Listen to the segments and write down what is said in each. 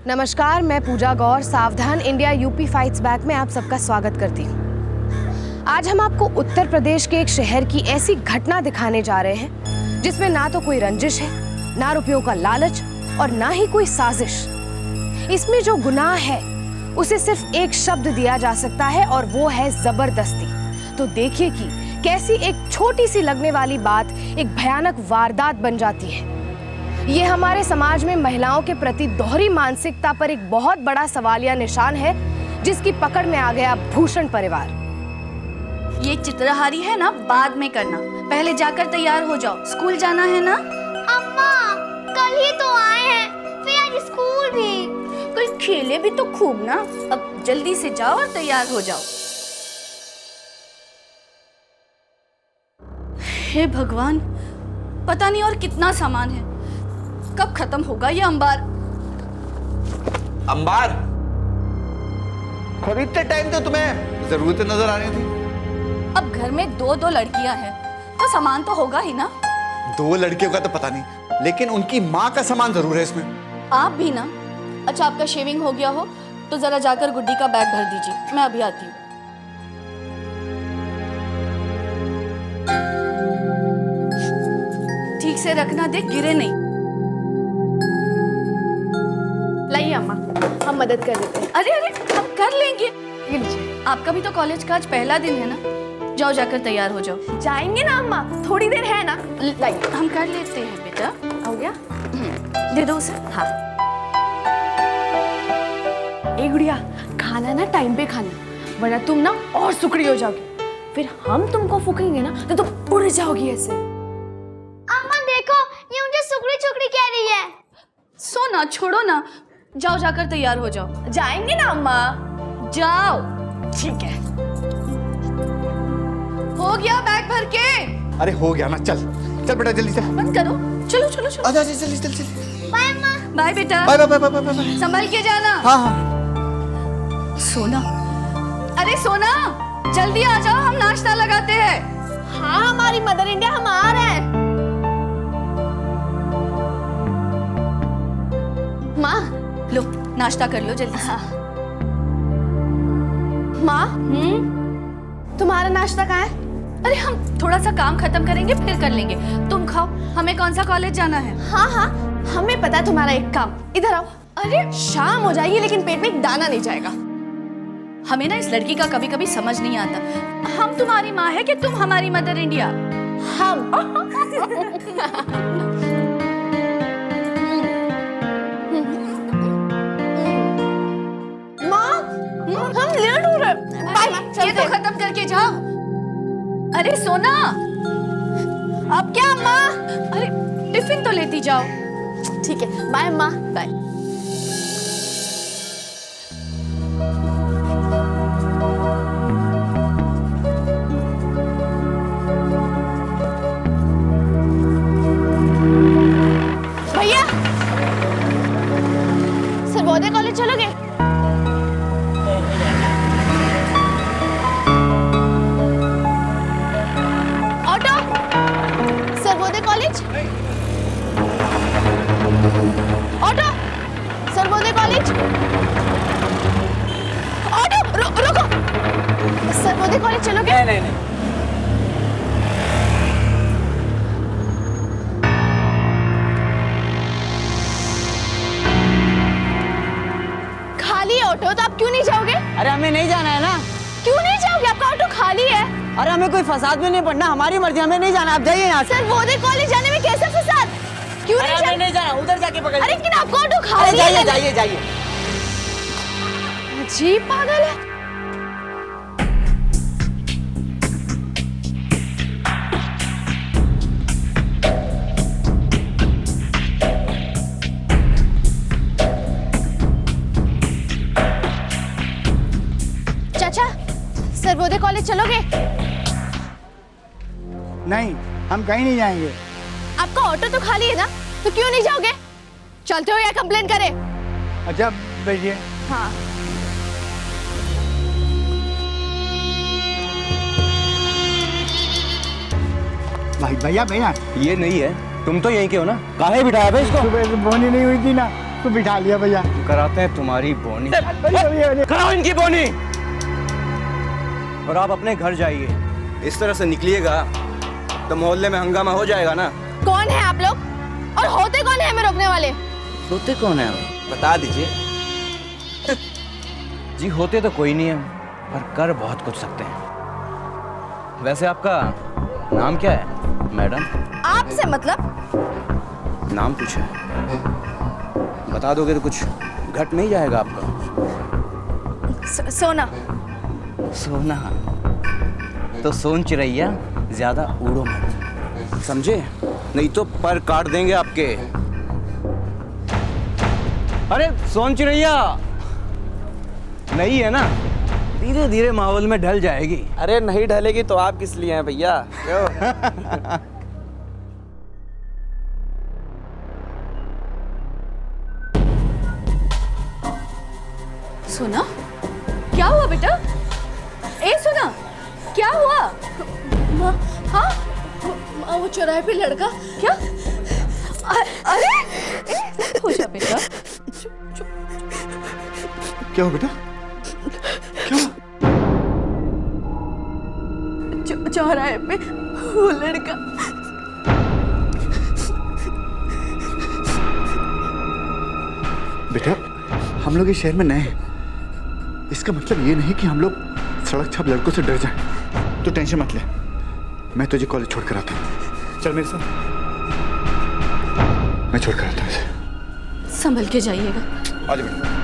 नमस्कार, मैं पूजा गौर सावधान इंडिया यूपी फाइट्स बैक में आप सबका स्वागत करती हूँ। आज हम आपको उत्तर प्रदेश के एक शहर की ऐसी घटना दिखाने जा रहे हैं जिसमें ना तो कोई रंजिश है, ना रुपयों का लालच और ना ही कोई साजिश। इसमें जो गुनाह है उसे सिर्फ एक शब्द दिया जा सकता है और वो है जबरदस्ती। तो देखिए कि कैसी एक छोटी सी लगने वाली बात एक भयानक वारदात बन जाती है। ये हमारे समाज में महिलाओं के प्रति दोहरी मानसिकता पर एक बहुत बड़ा सवालिया निशान है, जिसकी पकड़ में आ गया भूषण परिवार। ये चित्रहारी है ना, बाद में करना, पहले जाकर तैयार हो जाओ, स्कूल जाना है ना। अम्मा, कल ही तो आए हैं, फिर आज स्कूल भी। कल खेले भी तो खूब ना, अब जल्दी से जाओ और तैयार हो जाओ। हे भगवान, पता नहीं और कितना सामान है, कब खत्म होगा ये अंबार। अंबार खरीदते टाइम तो तुम्हें जरूरतें नजर आ रही थी। अब घर में दो लड़कियां हैं तो सामान तो होगा ही ना। 2 लड़कियों का तो पता नहीं, लेकिन उनकी माँ का सामान जरूर है इसमें। आप भी ना। अच्छा, आपका शेविंग हो गया हो तो जरा जाकर गुड्डी का बैग भर दीजिए, मैं अभी आती हूँ। ठीक से रखना, देख गिरे नहीं। लाइए अम्मा, हम मदद कर देते हैं। अरे अरे, हम कर लेंगे। ये लीजिए। आपका भी तो कॉलेज का आज पहला दिन है ना, जाओ जाकर तैयार हो जाओ। जाएंगे ना अम्मा, थोड़ी देर है ना। लाइए। हम कर लेते हैं बेटा। हो गया? दे दो उसे। हाँ। ए गुड़िया, खाना ना टाइम पे खाना, वरना तुम ना और सुकड़ी हो जाओगी। फिर हम तुमको फूकेंगे ना तो तुम उड़ जाओगी ऐसे। अम्मा देखो, ये मुझे सुकड़ी चुकड़ी कह रही है। सोना छोड़ो ना, जाओ जाकर तैयार हो जाओ। जाएंगे ना अम्मा। जाओ। ठीक है। हो गया बैग भर के? अरे हो गया ना, चल चल बेटा जल्दी चल। बंद करो, चलो चलो चलो। आजा आजा जल्दी चल चल। बाय अम्मा। बाय बेटा। Bye bye bye bye bye. संभल के जाना। हाँ हाँ। सोना, अरे सोना, जल्दी आ जाओ, हम नाश्ता लगाते हैं। हाँ, हमारी मदर इंडिया, हम आ रहे हैं। माँ, लो नाश्ता कर लो जल्दी से। माँ, तुम्हारा नाश्ता कहाँ है? अरे हम थोड़ा सा काम खत्म करेंगे फिर कर लेंगे, तुम खाओ। हमें कौन सा कॉलेज जाना है? हाँ हाँ, हमें पता है तुम्हारा एक काम। इधर आओ। अरे शाम हो जाएगी लेकिन पेट में एक दाना नहीं जाएगा। हमें ना इस लड़की का कभी कभी समझ नहीं आता। हम तुम्हारी माँ है कि तुम हमारी मदर इंडिया? हम माँ, हम लेट हो रहे हैं। बाय, ये चलते तो हैं। खत्म करके जाओ। अरे सोना, अब क्या अम्मा? अरे टिफिन तो लेती जाओ। ठीक है, बाय अम्मा। बाय। भैया, सर्वोदय कॉलेज चलोगे? Auto, Sarvodaya college. Auto, Sarvodaya college. Auto, रुको। सर्वोदय कॉलेज चलोगे? नहीं। खाली है ऑटो, तो आप क्यों नहीं जाओगे? अरे हमें नहीं जाना है ना। क्यों नहीं जाओगे? आपका ऑटो खाली है। अरे हमें कोई फसाद में नहीं पड़ना, हमारी मर्जी, हमें नहीं जाना। आप जाइए यहाँ से। सर्वोदय कॉलेज जाने में कैसे फसाद? क्यों अरे नहीं हमें नहीं जाना, उधर जाके पकड़। अरे लेकिन आपका ऑटो अरे खाली है। जाइए। अजीब पागल है। चाचा, सर्वोदय कॉलेज चलोगे? नहीं, हम कहीं नहीं जाएंगे। आपका ऑटो तो खाली है ना, तो क्यों नहीं जाओगे? चलते हो या कंप्लेन करें? अच्छा बैठिए। हाँ। भाई भैया ये नहीं है, तुम तो यहीं के हो ना, काहे बिठाया भाई इसको? सुबह से बोनी नहीं हुई थी ना, आपको बिठा लिया भैया। कराते हैं तुम्हारी बोनी। भैया कराओ इनकी बोनी। और आप अपने घर जाइए। इस तरह से निकलिएगा तो मोहल्ले में हंगामा हो जाएगा ना। कौन है आप लोग और होते कौन है हमें रोकने वाले? होते कौन है बता दीजिए। जी होते तो कोई नहीं है, पर कर बहुत कुछ सकते हैं। वैसे आपका नाम क्या है मैडम? आपसे मतलब? नाम कुछ है, बता दोगे तो कुछ घट नहीं जाएगा आपका। सोना। सोना तो सोन चिरैया, ज्यादा उड़ो मत, समझे? नहीं तो पर काट देंगे आपके। अरे सोन चिरैया नहीं है ना, धीरे धीरे माहौल में ढल जाएगी। अरे नहीं ढलेगी तो आप किस लिए हैं भैया? क्यों? सोना, क्या हुआ बेटा? ए सोना, क्या हुआ? हाँ, वो चौराहे पे लड़का क्या? अरे हो जा बेटा। क्या हो बेटा? क्या? चौराहे पे वो लड़का। बेटा हम लोग इस शहर में नए हैं, इसका मतलब ये नहीं कि हम लोग सड़क छाप लड़कों से डर जाएं। तो टेंशन मत ले, मैं तुझे कॉलेज छोड़ कर आता हूँ। चल मेरे साथ, मैं छोड़ कर आता हूँ इसे। संभल के जाइएगा। आ जा बेटा।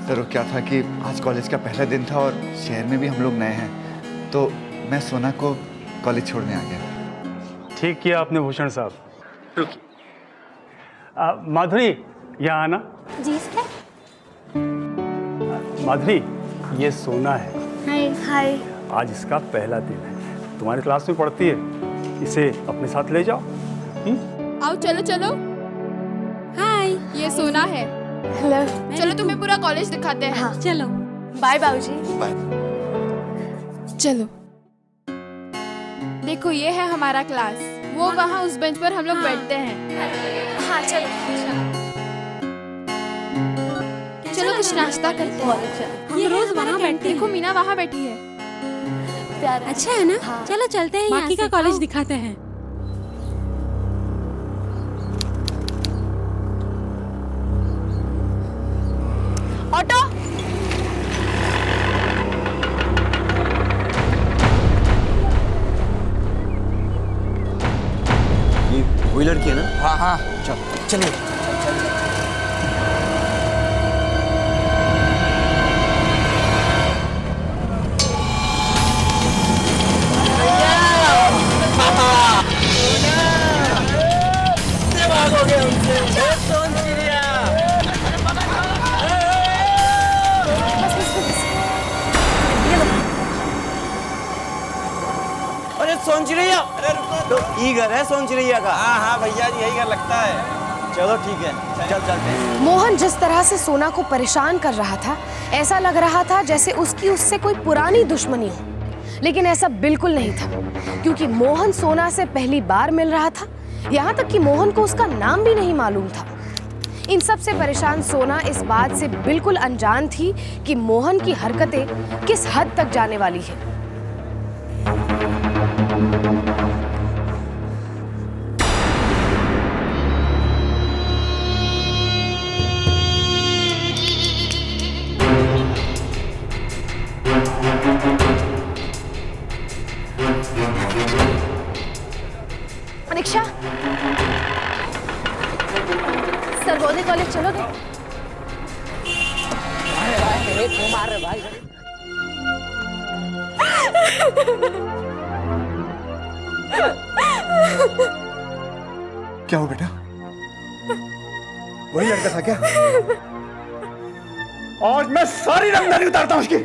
सर वो क्या था कि आज कॉलेज का पहला दिन था और शहर में भी हम लोग नए हैं, तो मैं सोना को कॉलेज छोड़ने आ गया। ठीक किया आपने भूषण साहब। माधुरी यहाँ आना। जी सर। माधुरी ये सोना है, हाय हाय। आज इसका पहला दिन है, तुम्हारी क्लास में पढ़ती है, इसे अपने साथ ले जाओ। आओ चलो चलो। हाय, ये सोना है। हेलो। चलो तुम्हें पूरा कॉलेज दिखाते हैं। हाँ। चलो। बाय बाबूजी। बाय। चलो। देखो ये है हमारा क्लास, वो वहाँ उस बेंच पर हम लोग बैठते हैं। हाँ चलो। चलो कुछ नाश्ता करते हैं। हम रोज वहाँ बैठते हैं। देखो मीना वहाँ बैठी है। अच्छा है ना? हाँ। चलो चलते हैं, बाकी का कॉलेज दिखाते हैं। ऑटो। ये वही लड़की है ना? हाँ हाँ। चल चलिए। अरे सोन चिरैया, अरे रुको तो ई घर है सोन चिरैया का। हाँ हाँ भैया जी यही घर लगता है। चलो ठीक है, चल चलते हैं। मोहन जिस तरह से सोना को परेशान कर रहा था, ऐसा लग रहा था जैसे उसकी उससे कोई पुरानी दुश्मनी हो, लेकिन ऐसा बिल्कुल नहीं था, क्योंकि मोहन सोना से पहली बार मिल रहा था। यहाँ तक कि मोहन को उसका नाम भी नहीं मालूम था। इन सब से परेशान सोना इस बात से बिल्कुल अनजान थी कि मोहन की हरकतें किस हद तक जाने वाली है। रिक्शा। सरगोदे कॉलेज चलोगे? क्या हो बेटा? वही लड़का था क्या? आज मैं सारी रंगदारी उतारता हूँ उसकी।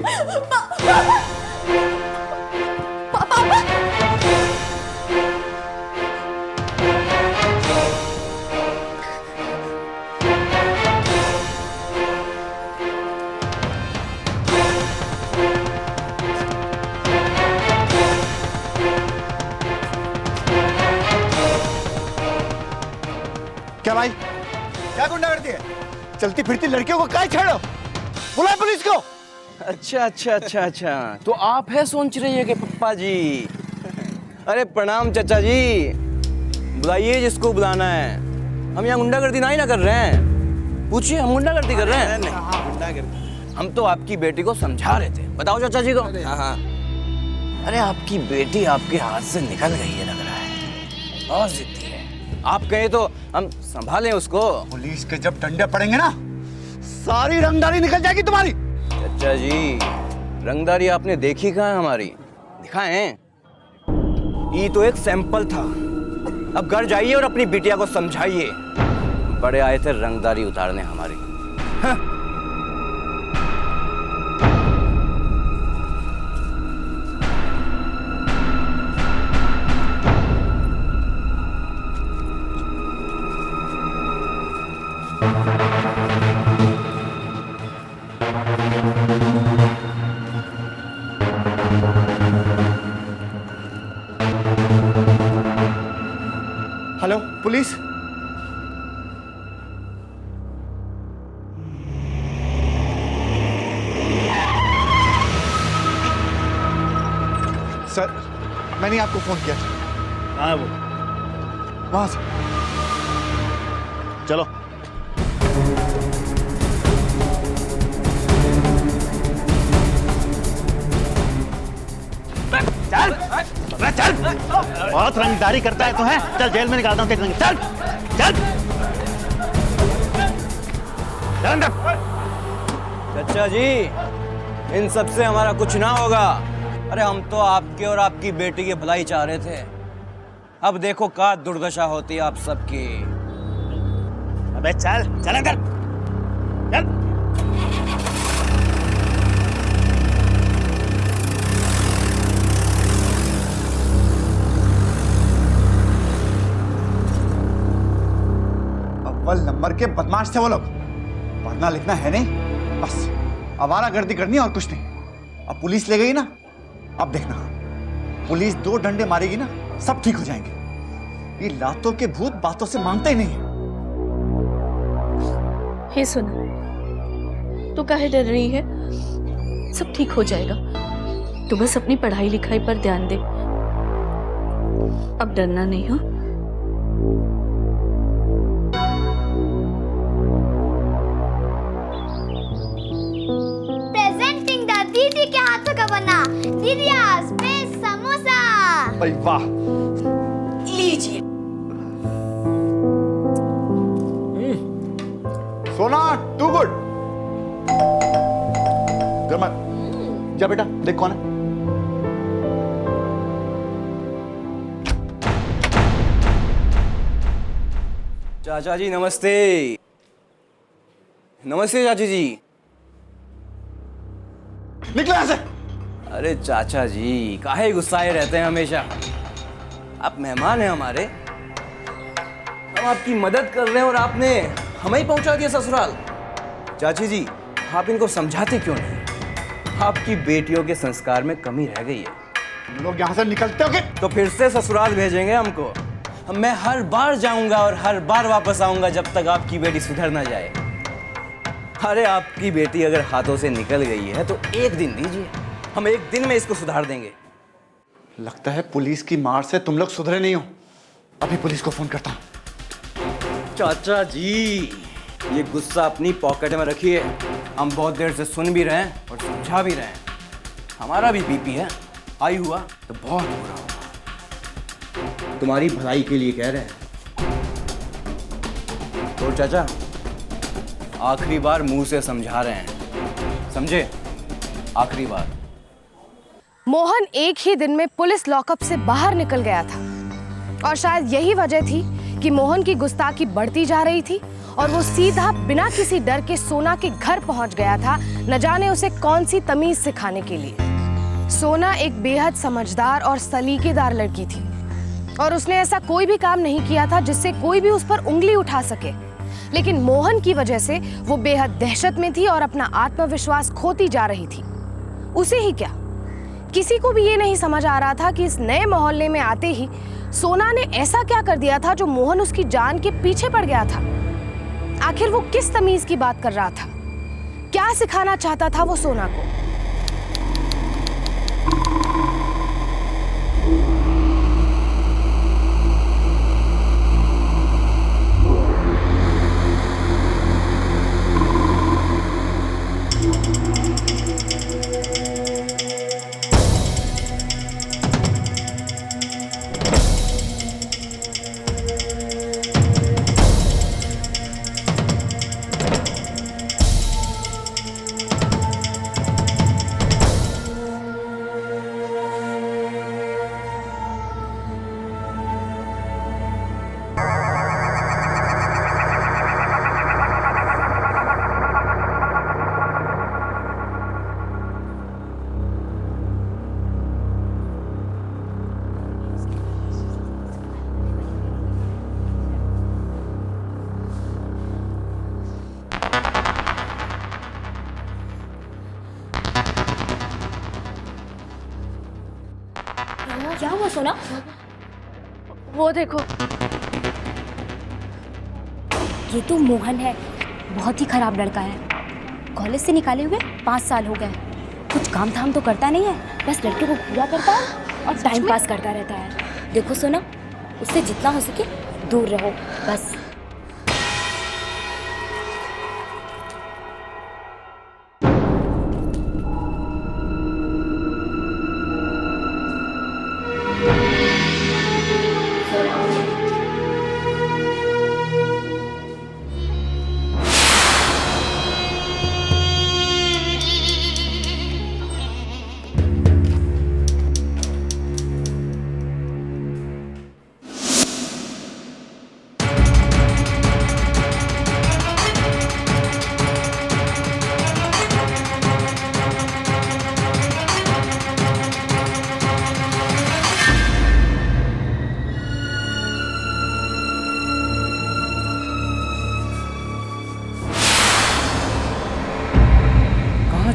क्या भाई, क्या गुंडागर्दी है? चलती फिरती लड़कियों को काय छेड़ो? बुलाए पुलिस को। अच्छा। तो आप है सोच रही है कि पप्पा जी। अरे प्रणाम चाचा जी, बुलाइए जिसको बुलाना है। हम यहाँ गुंडागर्दी ना कर रहे हैं। पूछिए, हम गुंडागर्दी कर रहे हैं? नहीं, हम तो आपकी बेटी को समझा रहे थे। बताओ चाचा जी को। हाँ। अरे आपकी बेटी आपके हाथ से निकल गई है लग रहा है। बहुत जिद्दी है। आप कहें तो हम संभालें उसको। पुलिस के जब डंडे पड़ेंगे ना, सारी रंगदारी निकल जाएगी तुम्हारी। चाचा जी, रंगदारी आपने देखी कहाँ है हमारी? दिखाएं। ये तो एक सैंपल था। अब घर जाइए और अपनी बिटिया को समझाइए। बड़े आए थे रंगदारी उतारने हमारी। हाँ। Hello police. सर, मैंने आपको फोन किया था। हाँ वो वहां से चलो। चल, अरे चल। बहुत रंगदारी करता है तो है। चल जेल में निकालता हूँ तेरे रंग। चल चल चल अंदर। चाचा जी, इन सब से हमारा कुछ ना होगा। अरे हम तो आपके और आपकी बेटी की भलाई चाह रहे थे। अब देखो क्या दुर्दशा होती है आप सबकी। अबे चल चल अंदर चल। अव्वल नंबर के बदमाश थे वो लोग। पढ़ना लिखना है नहीं, बस आवारागर्दी करनी है और कुछ नहीं। अब पुलिस ले गई ना, अब देखना, पुलिस 2 डंडे मारेगी ना, सब ठीक हो जाएंगे। ये लातों के भूत बातों से मांगते ही नहीं है। हे सुना, तू काहे डर रही है? सब ठीक हो जाएगा। तू बस अपनी पढ़ाई लिखाई पर ध्यान दे। अब डरना नहीं हो। प्रेजेंटिंग द दीदी के हाथों का बना दीदिया स्पेस समोसा। भाई वाह। लीजिए। सोना, टू गुड। जा बेटा, देख कौन है। चाचा जी नमस्ते। नमस्ते चाची जी। निकलो यहां से। अरे चाचा जी, काहे गुस्साए रहते हैं हमेशा? आप मेहमान हैं हमारे। हम आपकी मदद कर रहे हैं और आपने हमें ही पहुंचा दिया ससुराल। चाची जी, आप इनको समझाते क्यों नहीं? आपकी बेटियों के संस्कार में कमी रह गई है। तुम लोग यहां से निकलते हो कि? तो फिर से ससुराल भेजेंगे हमको। मैं हर बार जाऊंगा और हर बार वापस आऊंगा जब तक आपकी बेटी सुधर ना जाए। अरे आपकी बेटी अगर हाथों से निकल गई है तो एक दिन दीजिए, हम एक दिन में इसको सुधार देंगे। लगता है पुलिस की मार से तुम लोग सुधरे नहीं हो। अभी पुलिस को फोन करता हूं। चाचा जी, ये गुस्सा अपनी पॉकेट में रखिए। हम बहुत देर से सुन भी रहे हैं और समझा भी रहे हैं। हमारा भी बीपी है, आई हुआ तो बहुत बुरा होगा। तुम्हारी भलाई के लिए कह रहे हैं। तो चाचा, आखिरी बार मुंह से समझा रहे हैं, समझे? आखिरी बार। मोहन एक ही दिन में पुलिस लॉकअप से बाहर निकल गया था और शायद यही वजह थी कि मोहन की गुस्ताखी बढ़ती जा रही थी और वो सीधा बिना किसी डर के सोना के घर पहुंच गया था, न जाने उसे कौन सी तमीज सिखाने के लिए। सोना एक बेहद समझदार और सलीकेदार लड़की थी और उसने ऐसा कोई भी काम नहीं किया था जिससे कोई भी उस पर उंगली उठा सके। लेकिन मोहन की वजह से वो बेहद दहशत में थी और अपना आत्मविश्वास खोती जा रही थी। उसे ही क्या, किसी को भी ये नहीं समझ आ रहा था कि इस नए मोहल्ले में आते ही सोना ने ऐसा क्या कर दिया था जो मोहन उसकी जान के पीछे पड़ गया था। आखिर वो किस तमीज की बात कर रहा था, क्या सिखाना चाहता था वो सोना को। क्या हुआ सोना? वो देखो, ये तो मोहन है, बहुत ही खराब लड़का है। कॉलेज से निकाले हुए 5 साल हो गए। कुछ काम धाम तो करता नहीं है, बस लड़के को पूरा करता है और टाइम पास करता रहता है। देखो सोना, उससे जितना हो सके दूर रहो बस।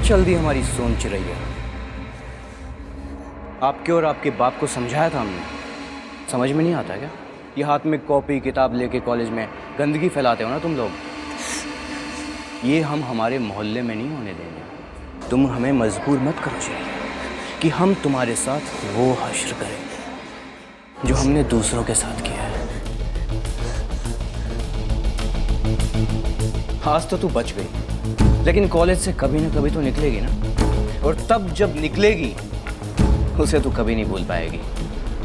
चल दी हमारी सोन चिरैया। आपके और आपके बाप को समझाया था हमने, समझ में नहीं आता क्या? ये हाथ में कॉपी किताब लेके कॉलेज में गंदगी फैलाते हो ना तुम लोग। ये हम हमारे मोहल्ले में नहीं होने देंगे। तुम हमें मजबूर मत करो चिरैया कि हम तुम्हारे साथ वो हश्र करें जो हमने दूसरों के साथ किया है। आज तो तू बच गई, लेकिन कॉलेज से कभी ना कभी तो निकलेगी ना, और तब जब निकलेगी उसे तू कभी नहीं भूल पाएगी।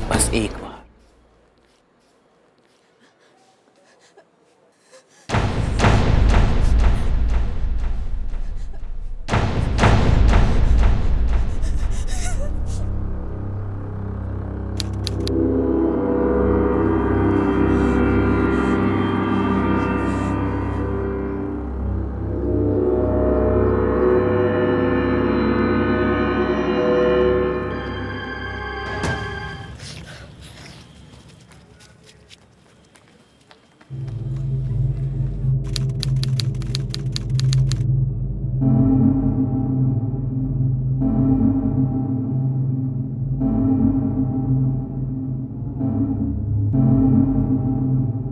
बस एक बार।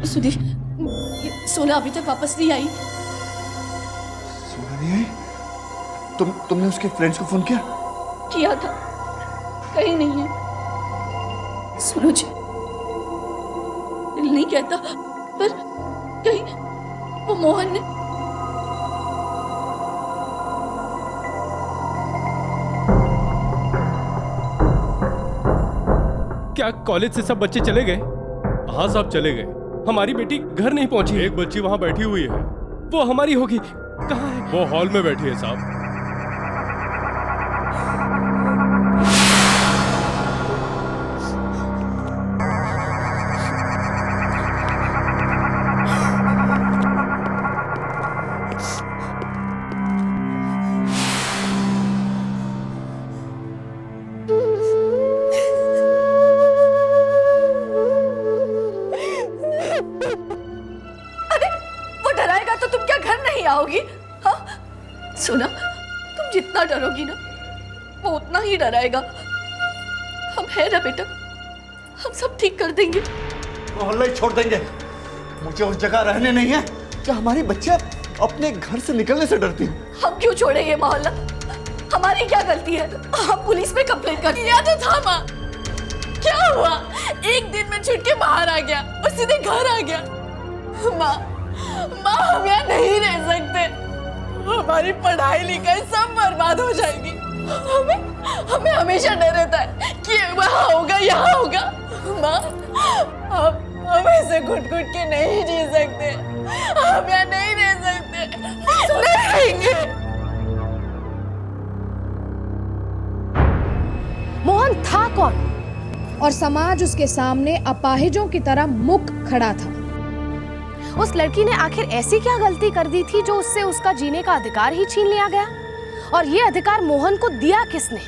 सुधीर, सोना अभी तक वापस नहीं आई। सोना नहीं आई? तुमने उसके फ्रेंड्स को फोन किया? किया था, कहीं नहीं है। सुनो जी, दिल नहीं कहता, पर कहीं वो मोहन ने। क्या कॉलेज से सब बच्चे चले गए? हाँ साहब, चले गए। हमारी बेटी घर नहीं पहुंची। एक बच्ची वहां बैठी हुई है, वो हमारी होगी। कहाँ है? वो हॉल में बैठी है साहब। आओगी? हाँ सुना, तुम जितना डरोगी ना वो उतना ही डराएगा। हम है ना बेटा, हम सब ठीक कर देंगे। मोहल्ला ही छोड़ देंगे। मुझे उस जगह रहने नहीं है कि हमारी बच्चे अपने घर से निकलने से डरती हूँ। हम क्यों छोड़े ये मोहल्ला? हमारी क्या गलती है? हम पुलिस में कंप्लेंट कर दिया तो था माँ। क्या हुआ? एक दिन में छुट के बाहर आ गया और सीधे घर आ गया। माँ हम यहाँ नहीं रह सकते। हमारी पढ़ाई लिखाई सब बर्बाद हो जाएगी। हमें हमेशा डर रहता है कि वहाँ होगा यहाँ होगा। माँ हम ऐसे घुट के नहीं जी सकते। हम यहाँ नहीं रह सकते। नहीं रहेंगे। मोहन था कौन और समाज उसके सामने अपाहिजों की तरह मुक खड़ा था। उस लड़की ने आखिर ऐसी क्या गलती कर दी थी जो उससे उसका जीने का अधिकार ही छीन लिया गया? और ये अधिकार मोहन को दिया किसने?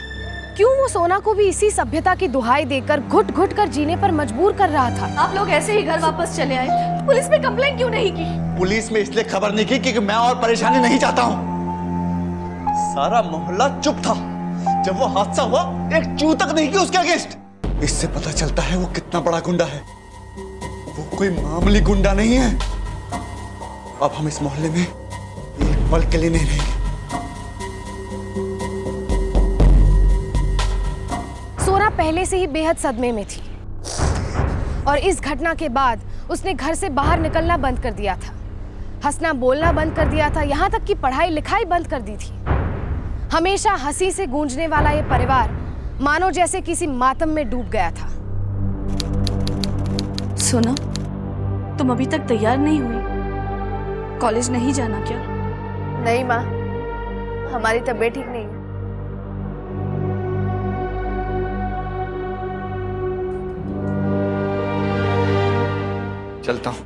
क्यों वो सोना को भी इसी सभ्यता की दुहाई देकर घुट घुट कर जीने पर मजबूर कर रहा था? आप लोग ऐसे ही घर वापस चले आए। पुलिस में कंप्लेंट क्यों नहीं की? पुलिस में इसलिए खबर नहीं की क्योंकि मैं और परेशानी नहीं चाहता हूँ। सारा मोहल्ला चुप था जब वो हादसा हुआ। एक चू तक नहीं की उसके अगेंस्ट। इससे पता चलता है वो कितना बड़ा गुंडा है। वो कोई मामूली गुंडा नहीं है। अब हम इस मोहल्ले में एक पल के लिए नहीं रहेंगे। सोना पहले से ही बेहद सदमे में थी और इस घटना के बाद उसने घर से बाहर निकलना बंद कर दिया था, हंसना बोलना बंद कर दिया था, यहाँ तक कि पढ़ाई लिखाई बंद कर दी थी। हमेशा हंसी से गूंजने वाला ये परिवार मानो जैसे किसी मातम में डूब गया था। सोना, तुम अभी तक तैयार नहीं हुई? कॉलेज नहीं जाना क्या? नहीं माँ, हमारी तबीयत ठीक नहीं है। चलता हूँ।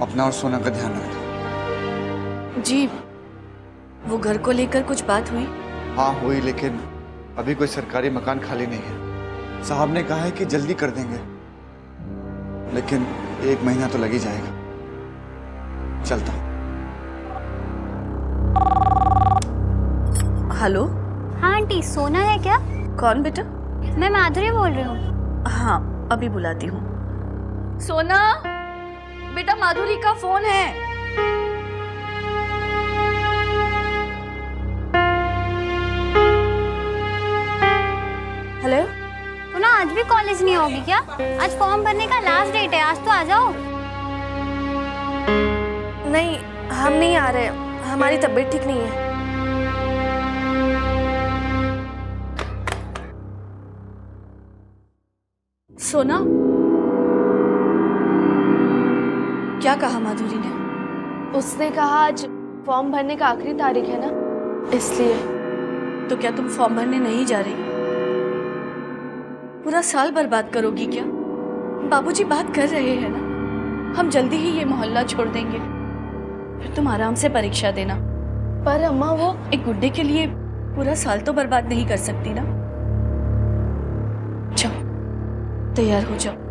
अपना और सोना का ध्यान रखना। जी, वो घर को लेकर कुछ बात हुई? हाँ हुई, लेकिन अभी कोई सरकारी मकान खाली नहीं है। साहब ने कहा है कि जल्दी कर देंगे, लेकिन 1 महीना तो लग ही जाएगा। चलता हूँ। हेलो। हाँ आंटी, सोना है क्या? कौन बेटा? मैं माधुरी बोल रही हूँ। हाँ अभी बुलाती हूँ। सोना बेटा, माधुरी का फोन है। हेलो। सोना, आज भी कॉलेज नहीं होगी क्या? आज फॉर्म भरने का लास्ट डेट है, आज तो आ जाओ। नहीं, हम नहीं आ रहे, हमारी तबीयत ठीक नहीं है। सोना, क्या कहा माधुरी ने? उसने कहा आज फॉर्म भरने का आखिरी तारीख है ना, इसलिए। तो क्या तुम फॉर्म भरने नहीं जा रही? पूरा साल बर्बाद करोगी क्या? बाबूजी बात कर रहे हैं ना, हम जल्दी ही ये मोहल्ला छोड़ देंगे, फिर तुम आराम से परीक्षा देना। पर अम्मा, वो एक गुड्डे के लिए पूरा साल तो बर्बाद नहीं कर सकती ना। जाओ, तैयार हो जाओ।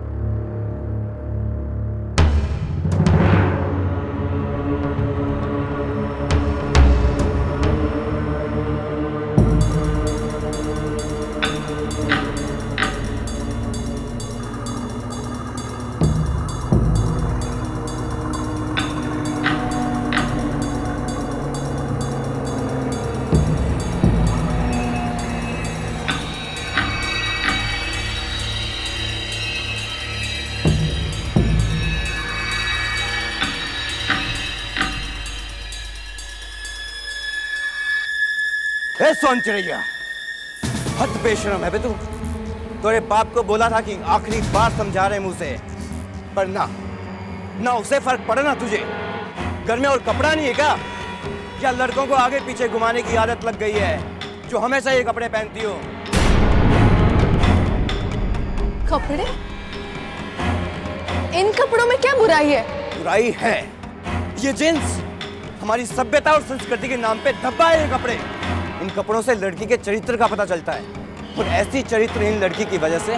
ए सोन चिड़ैया, हद बेशरम है बे तू। तेरे बाप को बोला था कि आखिरी बार समझा रहे मुंह से, पर ना उसे फर्क पड़ा ना तुझे। घर में और कपड़ा नहीं है क्या? या लड़कों को आगे पीछे घुमाने की आदत लग गई है जो हमेशा ये कपड़े पहनती हो? कपड़े? इन कपड़ों में क्या बुराई है? बुराई है, ये जींस हमारी सभ्यता और संस्कृति के नाम पे धब्बा है। ये कपड़े, इन कपड़ों से लड़की के चरित्र का पता चलता है, और ऐसी चरित्रहीन लड़की की वजह से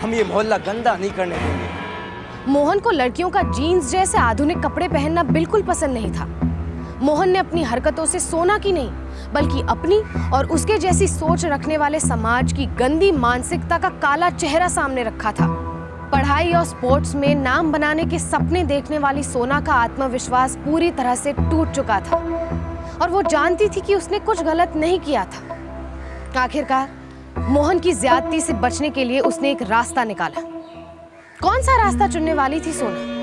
हम ये मोहल्ला गंदा नहीं करने देंगे। मोहन को लड़कियों का जीन्स जैसे आधुनिक कपड़े पहनना बिल्कुल पसंद नहीं था। मोहन ने अपनी हरकतों से सोना की नहीं बल्कि अपनी और उसके जैसी सोच रखने वाले समाज की गंदी मानसिकता का काला चेहरा सामने रखा था। पढ़ाई और स्पोर्ट्स में नाम बनाने के सपने देखने वाली सोना का आत्मविश्वास पूरी तरह से टूट चुका था और वो जानती थी कि उसने कुछ गलत नहीं किया था। आखिरकार मोहन की ज्यादती से बचने के लिए उसने एक रास्ता निकाला। कौन सा रास्ता चुनने वाली थी सोना?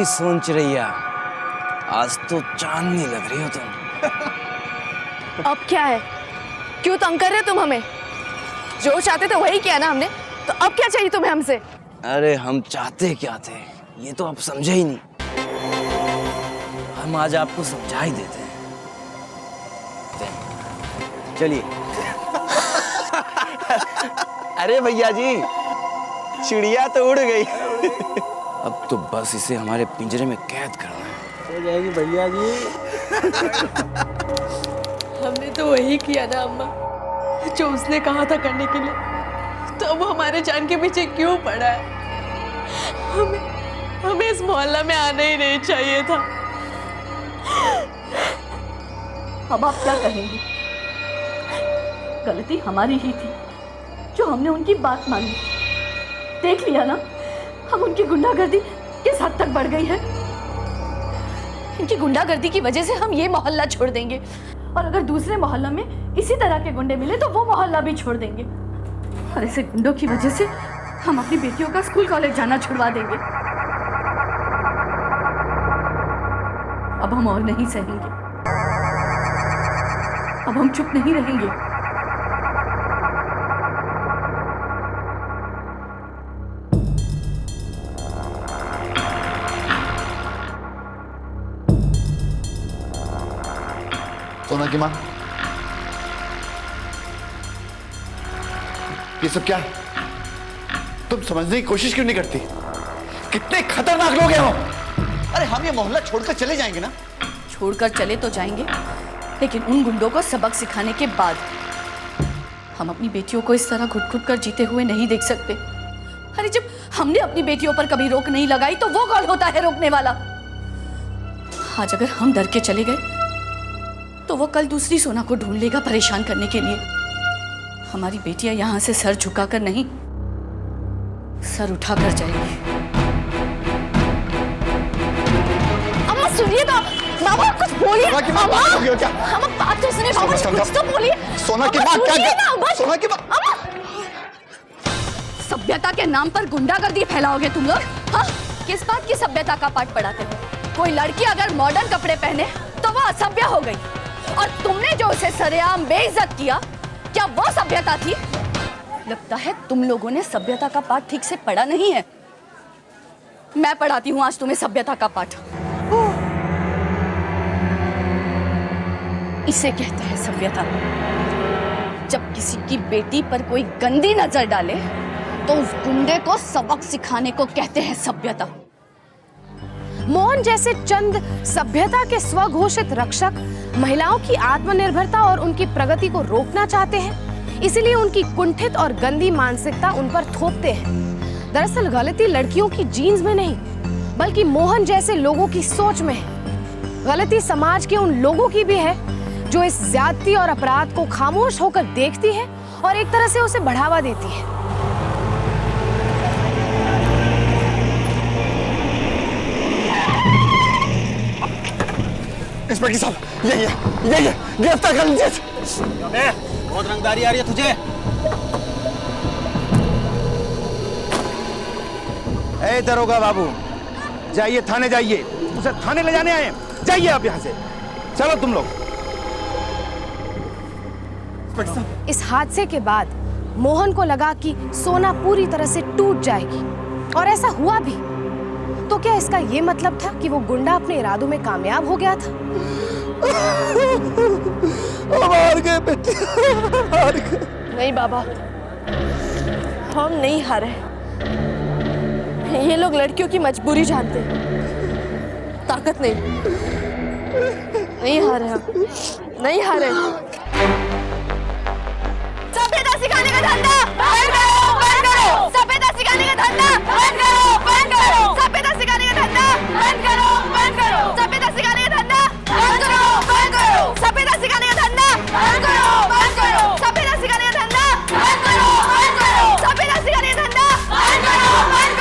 सोच रैया, आज तो चांदनी लग रही हो तुम। अब क्या है? क्यों तंग कर रहे हो तुम हमें? जो चाहते थे वही किया ना हमने, तो अब क्या चाहिए तुम्हें हमसे? अरे हम चाहते क्या थे ये तो आप समझे ही नहीं। हम आज आपको समझा ही देते हैं। चलिए। अरे भैया जी, चिड़िया तो उड़ गई। अब तो बस इसे हमारे पिंजरे में कैद करना है। हो जाएगी भैया जी। हमने तो वही किया ना अम्मा, जो उसने कहा था करने के लिए। तो अब हमारे जान के पीछे क्यों पड़ा है? हमें इस मोहल्ला में आना ही नहीं चाहिए था। अब आप क्या कहेंगे? गलती हमारी ही थी जो हमने उनकी बात मानी। देख लिया ना, हम उनकी गुंडागर्दी किस हद तक बढ़ गई है। इनकी गुंडागर्दी की वजह से हम ये मोहल्ला छोड़ देंगे, और अगर दूसरे मोहल्ला में इसी तरह के गुंडे मिले तो वो मोहल्ला भी छोड़ देंगे। और ऐसे गुंडों की वजह से हम अपनी बेटियों का स्कूल कॉलेज जाना छुड़वा देंगे। अब हम और नहीं सहेंगे, अब हम चुप नहीं रहेंगे। सोना की माँ, ये सब क्या? तुम समझने की कोशिश क्यों नहीं करती? कितने खतरनाक लोग हैं वो। अरे हम ये मोहल्ला छोड़कर चले जाएंगे ना। छोड़कर चले तो जाएंगे, लेकिन उन गुंडों को सबक सिखाने के बाद। हम अपनी बेटियों को इस तरह घुट-घुट कर जीते हुए नहीं देख सकते। अरे जब हमने अपनी बेटियों पर कभी रोक नहीं लगाई तो वो कौन होता है रोकने वाला? आज अगर हम डर के चले गए तो वो कल दूसरी सोना को ढूंढ लेगा परेशान करने के लिए। हमारी बेटियां यहां से सर झुकाकर नहीं, सर उठाकर जाएगी। अम्मा सुनिए तो, बाबा कुछ बोलिए। सोना की माँ पागल हो गई हो क्या? हम बात तो सुनिए बाबा, कुछ तो बोलिए। सोना की माँ क्या कर? सोना की माँ सभ्यता के नाम पर गुंडागर्दी फैलाओगे तुम लोग? हाँ? किस बात की सभ्यता का पाठ पढ़ाते हो? कोई लड़की अगर मॉडर्न कपड़े पहने तो वो असभ्य हो गई, और तुमने जो उसे सरेआम बेइज्जत किया, क्या वो सभ्यता थी? लगता है तुम लोगों ने सभ्यता का पाठ ठीक से पढ़ा नहीं है। मैं पढ़ाती हूँ आज तुम्हें सभ्यता का पाठ। इसे कहते हैं सभ्यता। जब किसी की बेटी पर कोई गंदी नजर डाले तो उस गुंडे को सबक सिखाने को कहते हैं सभ्यता। मोहन जैसे चंद सभ्यता के स्वघोषित रक्षक महिलाओं की आत्मनिर्भरता और उनकी प्रगति को रोकना चाहते हैं, इसलिए उनकी कुंठित और गंदी मानसिकता उन पर थोपते हैं। दरअसल गलती लड़कियों की जीन्स में नहीं, बल्कि मोहन जैसे लोगों की सोच में है। गलती समाज के उन लोगों की भी है जो इस ज्यादती और अपराध को खामोश होकर देखती है और एक तरह से उसे बढ़ावा देती है। इंस्पेक्टर साहब, ये गिरफ्तार कर लीजिए। बहुत रंगदारी आ रही है तुझे। ए दरोगा बाबू, जाइए थाने जाइए, उसे थाने ले जाने आए हैं। जाइए आप यहाँ से, चलो तुम लोग। इस हादसे के बाद मोहन को लगा कि सोना पूरी तरह से टूट जाएगी, और ऐसा हुआ भी। तो क्या इसका ये मतलब था कि वो गुंडा अपने इरादों में कामयाब हो गया था? हार गए बेटे, हार गए। नहीं बाबा, हम नहीं हारे। ये लोग लड़कियों की मजबूरी जानते हैं, ताकत नहीं हारे हम, नहीं हारे। सभ्यता सिखाने का धंधा बंद करो, बंद करो। सभ्यता सिखाने का धंधा बंद करो, बंद करो। सभ्यता सिखाने का धंधा बंद करो, बंद करो। सभ्यता सिखाने का धंधा बंद करो, बंद करो। सभ्यता सिखाने का धंधा बंद करो, बंद करो। सभ्यता सिखाने का धंधा बंद करो, बंद करो। सभ्यता सिखाने का धंधा बंद करो, बंद करो। सभ्यता सिखाने का धंधा बंद करो, बंद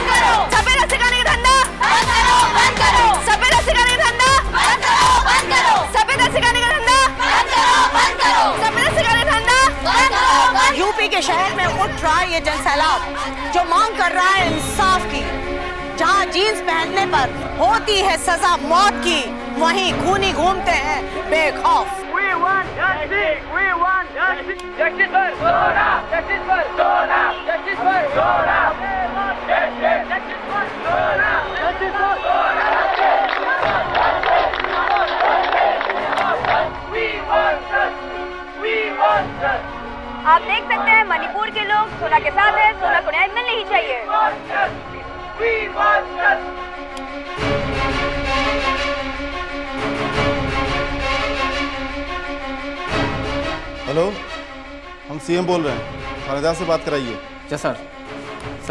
करो। सभ्यता सिखाने का धंधा बंद करो, बंद करो। सभ्यता सिखाने का धंधा बंद करो, बंद करो। सभ्यता सिखाने का धंधा बंद करो, बंद करो। सभ्यता सिखाने का धंधा बंद करो, बंद करो। यूपी के शहर में उठ रहा है ये जनसैलाब जो मांग कर रहा है इंसाफ की। जहाँ जीन्स पहनने पर होती है सजा मौत की, वहीं खूनी घूमते हैं बेखौफ। We want justice. We want justice. Justice for Sona. Justice for Sona. Justice for Sona. Justice. Justice for Sona. Justice for Sona. We want justice. We want justice. आप देख सकते हैं मणिपुर के लोग सोना के साथ हैं, सोना को न्याय मिलना ही चाहिए। We want justice. We want justice. Hello, हम सीएम बोल रहे हैं, थानेदार से बात कराइए। जी सर,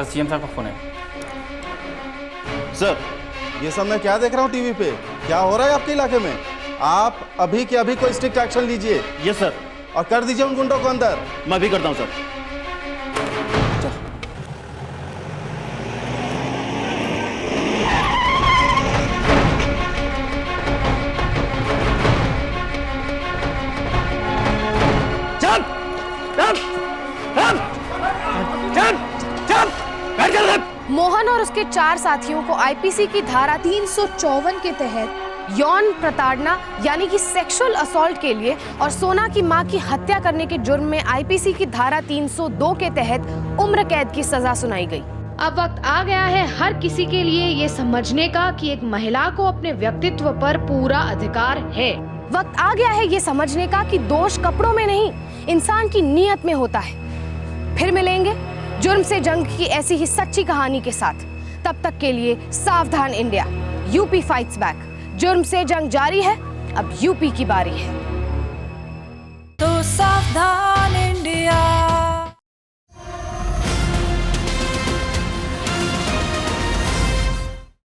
सीएम साहब का फोन है। सर, ये सब मैं क्या देख रहा हूँ टीवी पे? क्या हो रहा है आपके इलाके में? आप अभी के अभी कोई स्ट्रिक्ट एक्शन लीजिए। Yes sir. और कर दीजिए उन गुंडों को अंदर। मैं भी करता हूँ सर। मोहन और उसके 4 साथियों को आईपीसी की धारा 354 के तहत यौन प्रताड़ना यानी कि सेक्सुअल असॉल्ट के लिए और सोना की मां की हत्या करने के जुर्म में आईपीसी की धारा 302 के तहत उम्र कैद की सजा सुनाई गई। अब वक्त आ गया है हर किसी के लिए ये समझने का कि एक महिला को अपने व्यक्तित्व पर पूरा अधिकार है। वक्त आ गया है ये समझने का कि दोष कपड़ों में नहीं, इंसान की नीयत में होता है। फिर मिलेंगे जुर्म से जंग की ऐसी ही सच्ची कहानी के साथ। तब तक के लिए सावधान इंडिया, यूपी फाइट्स बैक। जुर्म से जंग जारी है, अब यूपी की बारी है। तो सावधान